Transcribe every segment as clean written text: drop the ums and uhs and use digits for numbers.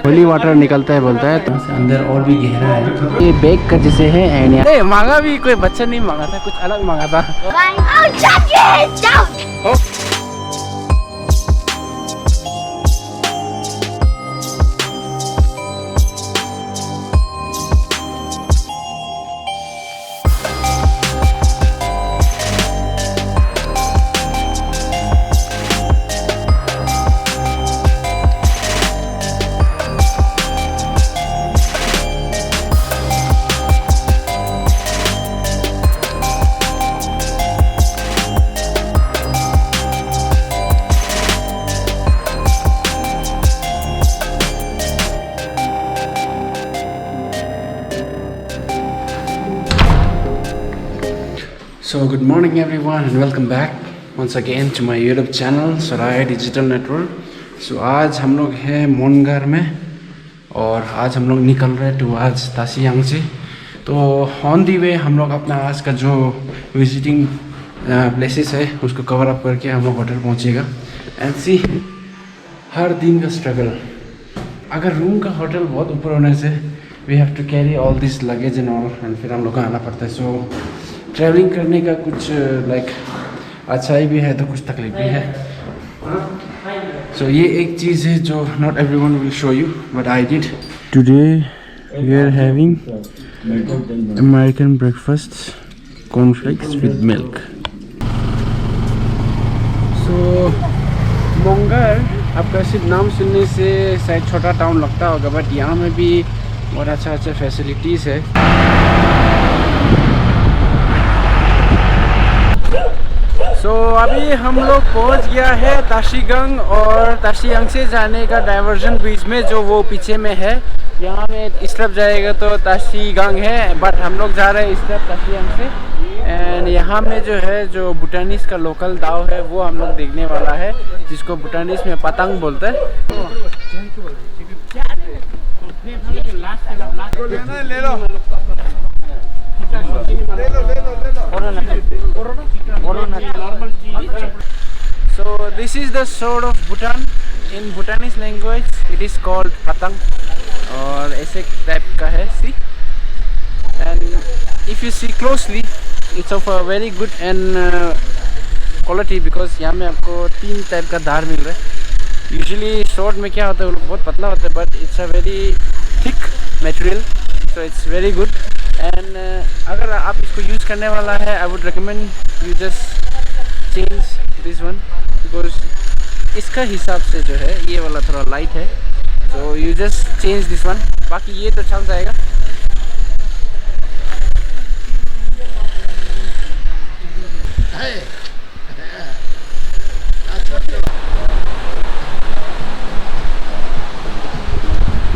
Holy water निकलता है बोलता है, तो अंदर और भी गहरा है। ये बैग का जैसे है एंड मांगा भी कोई बच्चा नहीं मांगा था, कुछ अलग मांगा था। So good morning everyone and welcome back once again to my YouTube channel Sarai digital network. So आज हम लोग हैं मोनगार में और आज हम लोग निकल रहे हैं टुवर्ड्स तासियांग से। तो ऑन दी वे हम लोग अपना आज का जो विजिटिंग प्लेसेस है उसको कवर अप करके हम लोग होटल पहुँचेगा। एंड सी हर दिन का स्ट्रगल, अगर रूम का होटल बहुत ऊपर होने से we have to carry all this luggage and all and फिर हम लोग को आना पड़ता है। सो ट्रैवलिंग करने का कुछ लाइक अच्छाई भी है तो कुछ तकलीफ भी है। सो ये एक चीज़ है जो not everyone will show you but I did. Today we are having American breakfast cornflakes with milk. So मोंगार आपका सिर्फ नाम सुनने से शायद छोटा टाउन लगता होगा बट यहाँ में भी बहुत अच्छा फैसिलिटीज़ है। तो अभी हम लोग पहुंच गया है ताशीगंग और ताशियांग से जाने का डाइवर्जन बीच में जो वो पीछे में है। यहाँ में इस तरफ जाएगा तो ताशीगंग है बट हम लोग जा रहे हैं इस तरफ ताशियांग से। एंड यहाँ में जो है जो भूटानीस का लोकल दाव है वो हम लोग देखने वाला है जिसको भूटानीस में पतंग बोलते हैं। So this is the sword of Bhutan. In Bhutanese language it is called patang और ऐसे टाइप का है सी। And if you see closely it's of a very good and quality because यहाँ में आपको 3 टाइप का धार मिल रहा है। Usually sword में क्या होता है बहुत पतला होता है but it's a very thick material so it's very good। And अगर आप इसको यूज़ करने वाला है I would recommend you just change this one because इसका हिसाब से जो है ये वाला थोड़ा लाइट है तो you just change this one. बाकी ये तो चल जाएगा।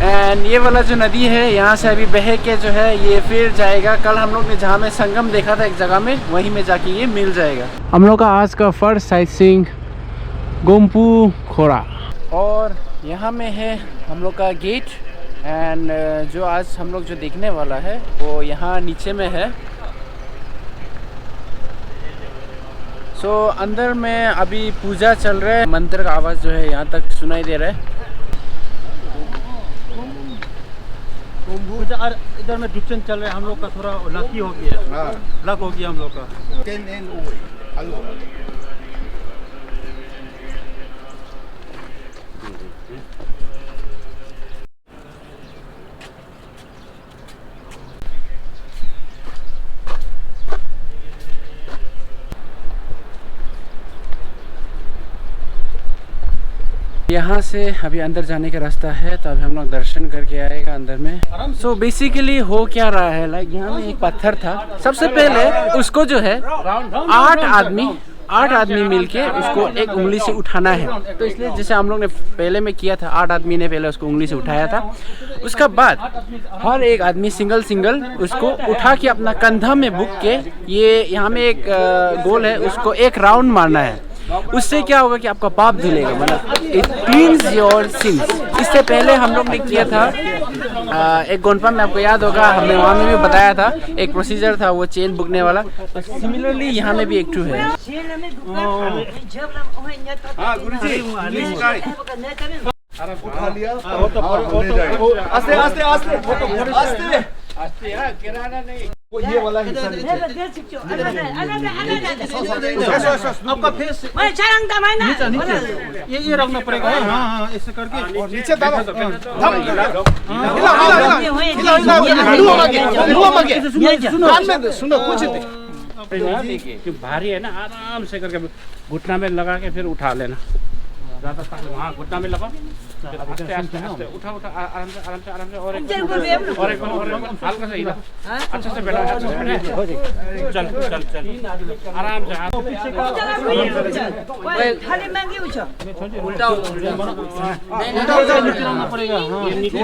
एंड ये वाला जो नदी है यहाँ से अभी बह के जो है ये फिर जाएगा। कल हम लोग ने जहाँ में संगम देखा था एक जगह में वहीं में जाके ये मिल जाएगा। हम लोग का आज का फर्स्ट साइट सीइंग गोम्पू खोरा और यहाँ में है हम लोग का गेट। एंड जो आज हम लोग जो देखने वाला है वो यहाँ नीचे में है। सो अंदर में अभी पूजा चल रहा है, मंत्र का आवाज़ जो है यहाँ तक सुनाई दे रहा है। इधर में डिक्शन चल रहा है हम लोग का थोड़ा लकी हो गया। लक हो गया हम लोग का। यहाँ से अभी अंदर जाने का रास्ता है तो अभी हम लोग दर्शन करके आएगा अंदर में। सो बेसिकली हो क्या रहा है लाइक यहाँ में एक पत्थर था, सबसे पहले उसको जो है 8 आदमी मिलके उसको एक उंगली से उठाना है। तो इसलिए जैसे हम लोग ने पहले में किया था 8 आदमी ने पहले उसको उंगली से उठाया था। उसका बाद हर एक आदमी सिंगल उसको उठा के अपना कंधा में बुक के ये यहाँ में एक गोल है उसको एक राउंड मारना है। उससे क्या होगा कि आपका पाप धुलेगा, मतलब इट क्लींस योर सिंस। इससे पहले हम लोग ने किया था एक गोनपा में, आपको याद होगा हमने वहाँ में भी बताया था एक प्रोसीजर था वो चेन बुकने वाला। तो सिमिलरली यहाँ में भी एक टू है। उठा लिया आस्ते आस्ते आस्ते आस्ते किराना नहीं, वो ये वाला हिस्सा आपका फेस ये रखना पड़ेगा। हाँ हाँ, ऐसे करके और नीचे दबाओ सुनो कुछ कि भारी है ना, आराम से करके घुटना में लगा के फिर उठा लेना। ज़्यादा वहाँ घुटना में लगा, आस्ते आस्ते आस्ते उठा उठा, आराम से आराम से आराम से। और एक हल्का सा हिला, अच्छा से बैठा, अच्छा से बैठा। चल चल चल आराम से हाथ उल्टा नीचे रखना पड़ेगा। हाँ नीचे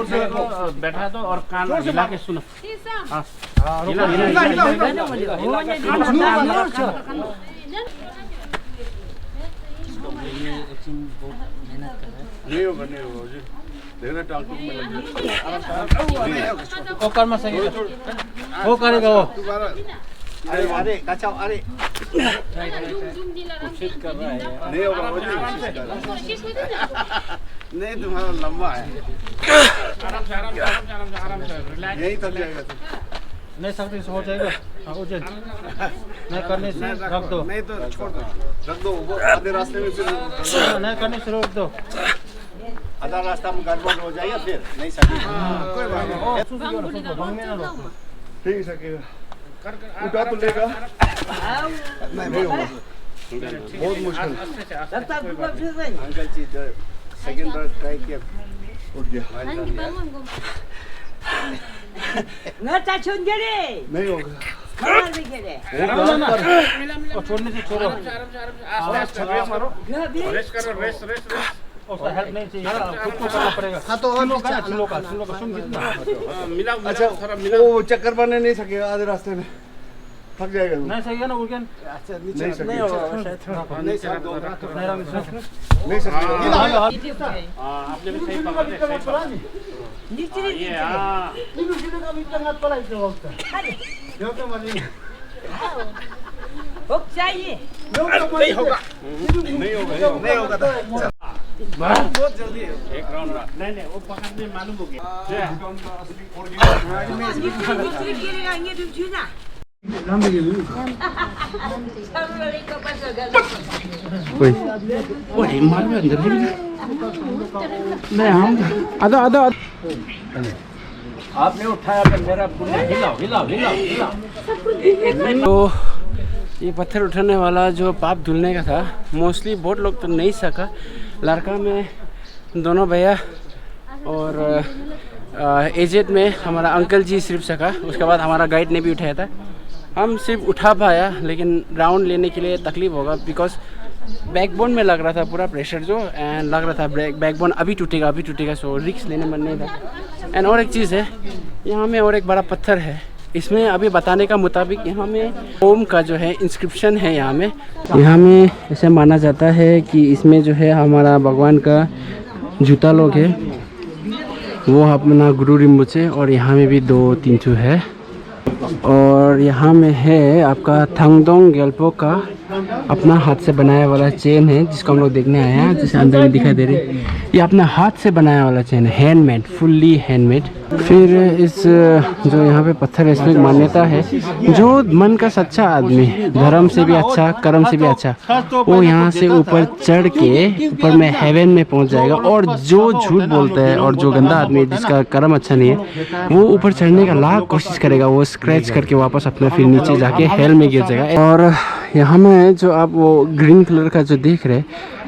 बैठा दो और कान हिला के सुनो। हिला नहीं होगा देखना टांगों में लग वो कर्म सही है, वो करेगा वो। अरे अरे कचाओ अरे कोशिश कर रहा है, नहीं होगा नहीं तुम्हारा लंबा है। आराम से आराम से आराम से आराम से आराम से रिलैक्स। यही थक जाएगा नहीं सकते हो जाएगा। उजल नहीं करने से रख दो, नहीं तो छोड़ दो, रख दो वो आधे रास्ते में फिर नहीं करने से रोक दो। आधा रास्ता में गड़बड़ हो जाएगा फिर नहीं सकेगा। कोई बात नहीं, ठीक सकेगा। उठा तो लेगा नहीं होगा, बहुत मुश्किल। अंकल जी सेकंड बार ट्राई किया, उठ गया। नहीं होगा छोड़ने से छोड़ो, मारो, रेस्ट करो, रेस्ट रेस्ट रेस्ट। हेल्प नहीं चाहिए, खुद को करना पड़ेगा। हाँ तो सुन कितना मिला, अच्छा थोड़ा मिला। वो चक्कर बनने नहीं सकेगा आधे रास्ते में, थक जाएगा। नहीं सही है ना उर्गन? अच्छा नहीं होगा शायद, नहीं सकेगा। आपने भी सही पकड़ा, सही पकड़ा। ये हाँ नहीं होगा नहीं होगा बहुत जल्दी है। एक राउंड नहीं वो पकड़ने मालूम हो गया। आपने उठाया तो मेरा हिलाओ हिलाओ हिलाओ हिलाओ। तो ये पत्थर उठाने वाला जो पाप धुलने का था, मोस्टली बहुत लोग तो नहीं सका। लड़का में दोनों भैया और एजेड में हमारा अंकल जी सिर्फ सका। उसके बाद हमारा गाइड ने भी उठाया था, हम सिर्फ उठा पाया। लेकिन राउंड लेने के लिए तकलीफ होगा, बिकॉज बैकबोन में लग रहा था पूरा प्रेशर जो, एंड लग रहा था बैकबोन अभी टूटेगा। सो रिस्क लेने मन नहीं था। एंड और एक चीज़ है, यहाँ में और एक बड़ा पत्थर है। इसमें अभी बताने का मुताबिक यहाँ में ओम का जो है इंस्क्रिप्शन है। यहाँ में ऐसे माना जाता है कि इसमें जो है हमारा भगवान का जूता लोग है, वो अपना गुरु रिम्बुचे, और यहाँ में भी 2-3 ठो है। और यहाँ में है आपका थांगडोंग गेल्पो का अपना हाथ से बनाया वाला चेन है, जिसको हम लोग देखने आए हैं, जैसे अंदर में दिखाई दे रही है। ये अपना हाथ से बनाया वाला चेन है, हैंडमेड, फुल्ली हैंडमेड। फिर इस जो यहाँ पे पत्थर है, इसमें मान्यता है जो मन का सच्चा आदमी, धर्म से भी अच्छा, कर्म से भी अच्छा, वो यहाँ से ऊपर चढ़ के ऊपर में हेवन में पहुँच जाएगा। और जो झूठ बोलता है और जो गंदा आदमी है, जिसका कर्म अच्छा नहीं है, वो ऊपर चढ़ने का लाख कोशिश करेगा, वो स्क्रैच करके वापस अपने फिर नीचे जाके हेल में गिर जाएगा। और यहाँ में जो आप वो ग्रीन कलर का जो देख रहे हैं,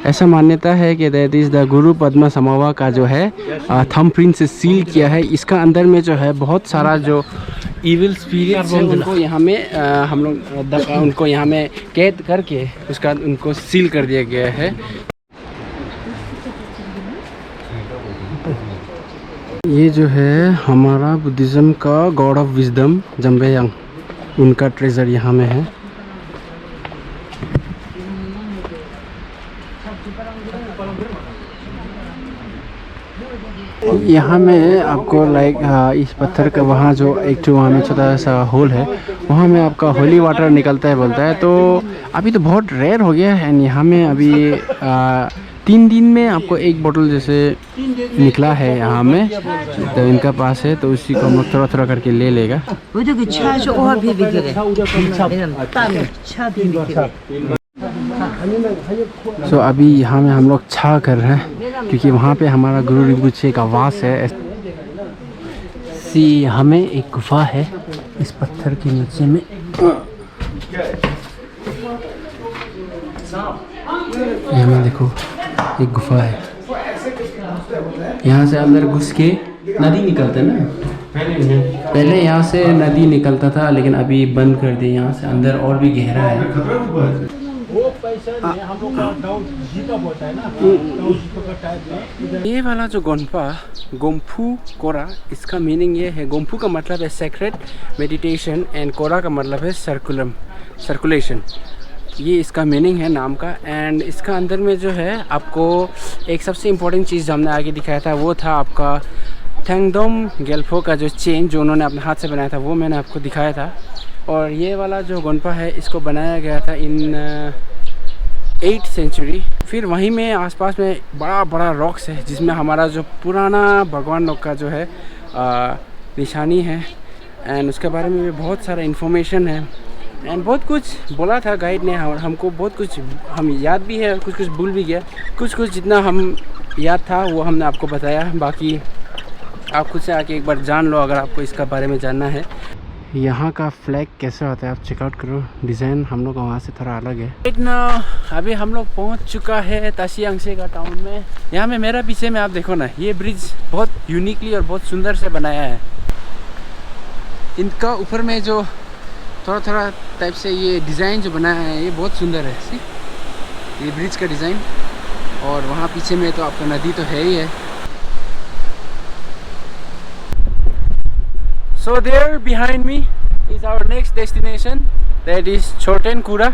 ऐसा मान्यता है कि दैट इज़ द गुरु पद्मा समावा का जो है थंब प्रिंट से सील किया है। इसका अंदर में जो है बहुत सारा जो इविल स्पिरिट्स है, उनको यहाँ में हम लोग उनको यहाँ में कैद करके उसका उनको सील कर दिया गया है। ये जो है हमारा बुद्धिज़्म का गॉड ऑफ विजडम जम्बेयांग, उनका ट्रेजर यहाँ में है। यहाँ में आपको लाइक इस पत्थर का वहाँ जो एक जो वहाँ में छोटा सा होल है, वहाँ में आपका होली वाटर निकलता है बोलता है। तो अभी तो बहुत रेयर हो गया है। एंड यहाँ में अभी 3 दिन में आपको एक बोतल जैसे निकला है यहाँ में, तो इनका पास है, तो उसी को हम लोग थोड़ा थोड़ा करके ले लेगा। सो अभी यहाँ में हम लोग छा कर रहे हैं क्योंकि वहाँ पे हमारा गुरु रिम्पोचे का वास है। यहाँ में एक गुफा है इस पत्थर के नीचे में। यहाँ में देखो एक गुफा है, यहाँ से अंदर घुस के नदी निकलता है ना। पहले यहाँ से नदी निकलता था, लेकिन अभी बंद कर दिया। यहाँ से अंदर और भी गहरा है। ये वाला जो गोम्पा गोम्फू कोरा, इसका मीनिंग ये है, गोम्फू का मतलब है सेक्रेट मेडिटेशन एंड कोरा का मतलब है सर्कुलेशन। ये इसका मीनिंग है नाम का। एंड इसका अंदर में जो है आपको एक सबसे इम्पोर्टेंट चीज़ जो हमने आगे दिखाया था, वो था आपका थैंगडोम गेल्फो का जो चेन जो उन्होंने अपने हाथ से बनाया था, वो मैंने आपको दिखाया था। और ये वाला जो गोम्पा है, इसको बनाया गया था इन 8th सेंचुरी। फिर वहीं में आसपास में बड़ा बड़ा रॉक्स है, जिसमें हमारा जो पुराना भगवान लोग का जो है निशानी है। एंड उसके बारे में भी बहुत सारा इन्फॉर्मेशन है। एंड बहुत कुछ बोला था गाइड ने हमको, बहुत कुछ हम याद भी है, कुछ कुछ भूल भी गया। कुछ जितना हम याद था वो हमने आपको बताया। बाकी आप खुद से आके एक बार जान लो अगर आपको इसका बारे में जानना है। यहाँ का फ्लैग कैसा होता है आप चेकआउट करो। डिज़ाइन हम लोग का वहाँ से थोड़ा अलग है। इतना अभी हम लोग पहुँच चुका है ताशियांगसे का टाउन में। यहाँ में मेरा पीछे में आप देखो ना, ये ब्रिज बहुत यूनिकली और बहुत सुंदर से बनाया है। इनका ऊपर में जो थोड़ा टाइप से ये डिज़ाइन जो बनाया है, ये बहुत सुंदर है। सी ये ब्रिज का डिज़ाइन। और वहाँ पीछे में तो आपका नदी तो है ही है। So there behind me is our next destination, that is छोटेन कुरा।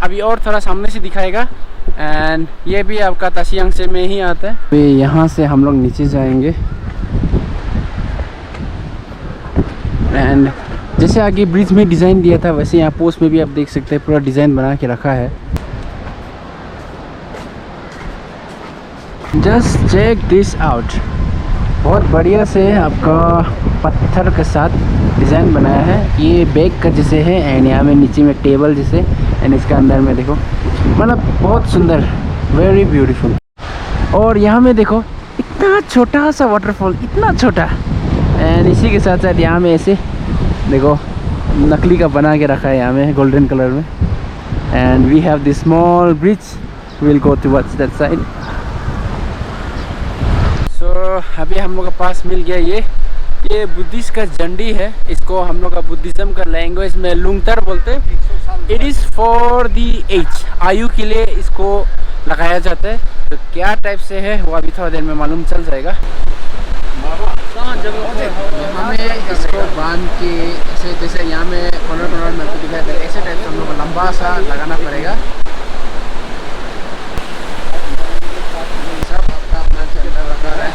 अभी और थोड़ा सामने से दिखाएगा। एंड ये भी आपका ताशियांगसे में ही आता है। अभी यहाँ से हम लोग नीचे जाएंगे। एंड जैसे आगे ब्रिज में डिज़ाइन दिया था, वैसे यहाँ पोस्ट में भी आप देख सकते हैं पूरा डिज़ाइन बना के रखा है। Just check this out. बहुत बढ़िया से आपका पत्थर के साथ डिज़ाइन बनाया है। ये बैग का जैसे है। एंड यहाँ में नीचे में टेबल जैसे। एंड इसके अंदर में देखो, मतलब बहुत सुंदर, वेरी ब्यूटीफुल। और यहाँ में देखो इतना छोटा सा वाटरफॉल, इतना छोटा। एंड इसी के साथ साथ यहाँ में ऐसे देखो नकली का बना के रखा है यहाँ में गोल्डन कलर में। And we have this small bridge, will go towards that side. So अभी हम लोग के पास मिल गया ये बुद्धिस्ट का झंडी है। इसको हम लोग का बुद्धिज़्म का लैंग्वेज में लुंगतर बोलते हैं। It is for the age, आयु के लिए इसको लगाया जाता है। तो क्या टाइप से है वो अभी थोड़ा देर में मालूम चल जाएगा। यहाँ में इसको बांध के ऐसे, जैसे यहाँ में कॉर्नर में आपको दिखाया था, ऐसे टाइप से हम लोग को लंबा सा लगाना पड़ेगा। सब आपका अपना चलता रखा है।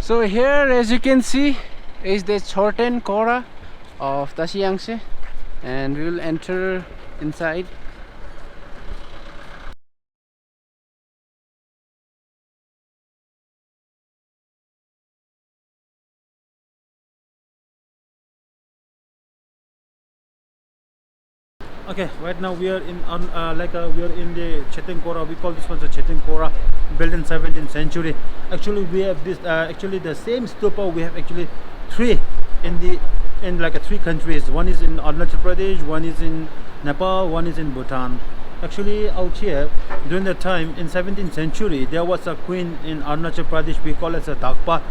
So here, as you can see, is the Choten Kora of Tashiangse, and we will enter inside. Okay, right now we are in we are in the Choten Kora. We call this one the Choten Kora, built in 17th century. Actually, we have this. Actually, the same stupa we have actually 3 in the in like 3 countries. One is in Arunachal Pradesh, one is in Nepal, one is in Bhutan. Actually, out here during the time in 17th century, there was a queen in Arunachal Pradesh. We call it a Dakpa.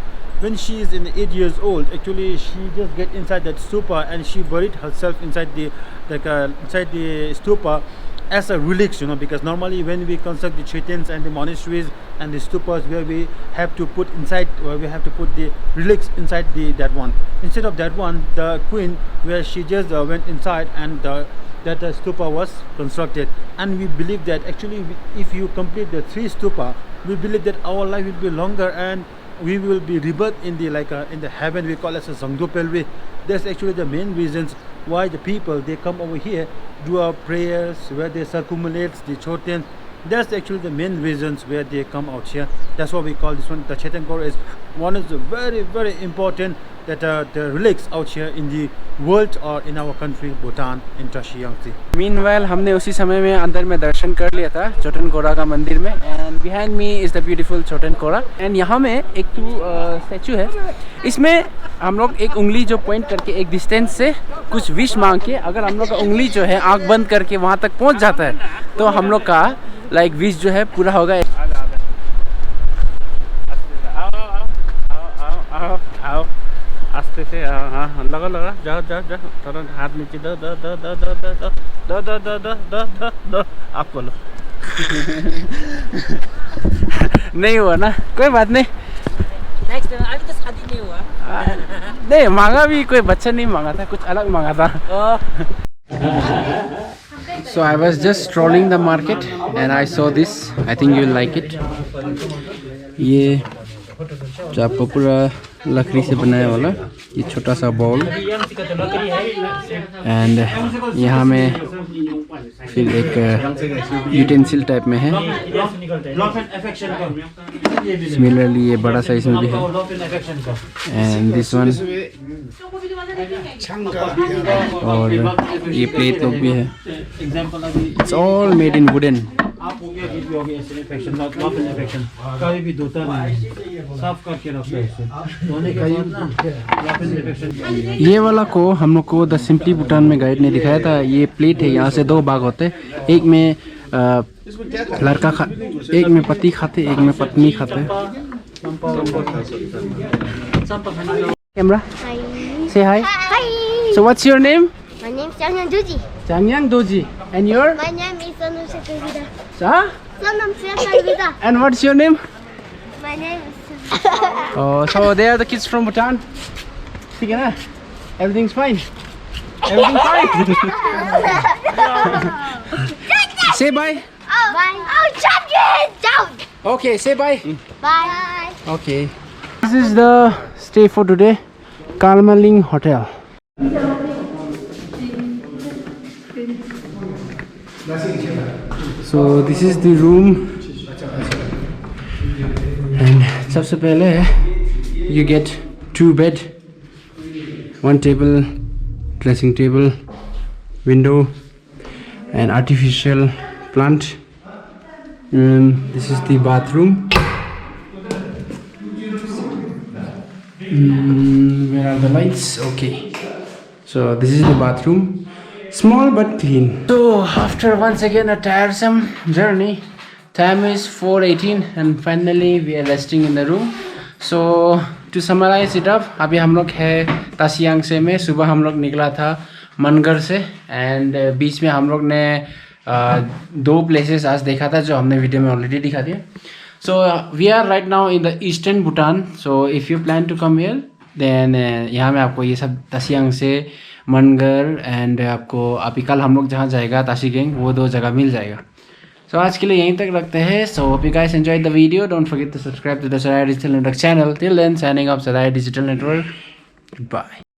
When she is in 8 years old, actually she just get inside that stupa and she buried herself inside the inside the stupa as a relics, because normally when we construct the chaitans and the monasteries and the stupas, where we have to put inside, where we have to put the relics inside that one. Instead of that one, the queen, where she just went inside and that stupa was constructed. And we believe that actually if you complete the 3 stupa, we believe that our life will be longer and we will be rebirth in the in the heaven. We call it a Zangdopelwe. That's actually the main reasons why the people, they come over here, do our prayers, where they circumambulate the choten. That's actually the main reasons where they come out here. That's why we call this one the Chetan Kora. Is one of the very, very important that the relics out here in the world or in our country Bhutan in Tashi Yangtze. Meanwhile हमने उसी समय में अंदर में दर्शन कर लिया था छोटन कोरा का मंदिर में. And behind me is the beautiful Chhotan Quora. And यहाँ में एक स्टैचू है. इसमें हम लोग एक उंगली जो पॉइंट करके एक डिस्टेंस से कुछ विश मांग के, अगर हम लोग का उंगली जो है आँख बंद करके वहाँ तक पहुँच जाता है तो हम लोग का लाइक विश जो है पूरा होगा. आओ आस्ते से. हाँ लगा जाओ तुरंत हाथ नीचे दो आप बोलो. नहीं हुआ ना, कोई बात नहीं. Next time. अभी तो शादी नहीं हुआ. नहीं मांगा भी कोई बच्चा नहीं मांगा था, कुछ अलग मांगा था. So I was just strolling the market and I saw this. I think you will like it. ये जो आपको पूरा लकड़ी से बनाया वाला ये छोटा सा बॉल. एंड यहाँ में फिर एक यूटेंसिल टाइप में है. सिमिलरली ये बड़ा साइज में भी है. एंड दिस वन और ये प्लेट लोग भी है. It's all made in wooden. आप हो गया इन्फेक्शन, इन्फेक्शन कभी भी धोता नहीं, साफ करके रखते हैं. धोने के बाद ना इन्फेक्शन. ये वाला को हम लोग को द सिंपली भूटान में गाइड ने दिखाया था. ये प्लेट है, यहाँ से 2 भाग होते हैं. एक में लड़का एक में पति खाते, एक में पत्नी खाते. कैमरा से hi. So what's your name? My name is Changyang Doji. Changyang Doji. And your? My name is Sonam Sekarvida. Huh? Sonam Sekarvida. And what's your name? My name is. Oh, so they are the kids from Bhutan. ठीक है ना? Everything's fine. Everything's fine. Say bye. Oh, bye. Oh, Changyang! Down. Okay, say bye. Bye. Okay. This is the stay for today. Kalmaling Hotel. So this is the room. And सबसे पहले you get 2 bed, 1 table, dressing table, window, and artificial plant. And this is the bathroom. Where are the lights? Okay. So this is the bathroom. Small but clean. So after once again a tiresome journey, time is 4:18 and finally we are resting in the room. So to summarize it up, अभी हम लोग है ताशी यांगसे में. सुबह हम लोग निकला था मनगर से एंड बीच में हम लोग ने 2 प्लेसेस आज देखा था जो हमने वीडियो में ऑलरेडी दिखा दिया. So we are right now in the eastern Bhutan. So if you plan to come here, then यहाँ में आपको ये सब ताशी यांगसे, मनगर एंड आपको अभी कल हम लोग जहाँ जाएगा ताशी गेंग, वो 2 जगह मिल जाएगा. सो आज के लिए यहीं तक रखते हैं. So hope you guys enjoy the video. Don't forget to subscribe to the Sarai digital network channel. Till then signing off Sarai digital network. Bye.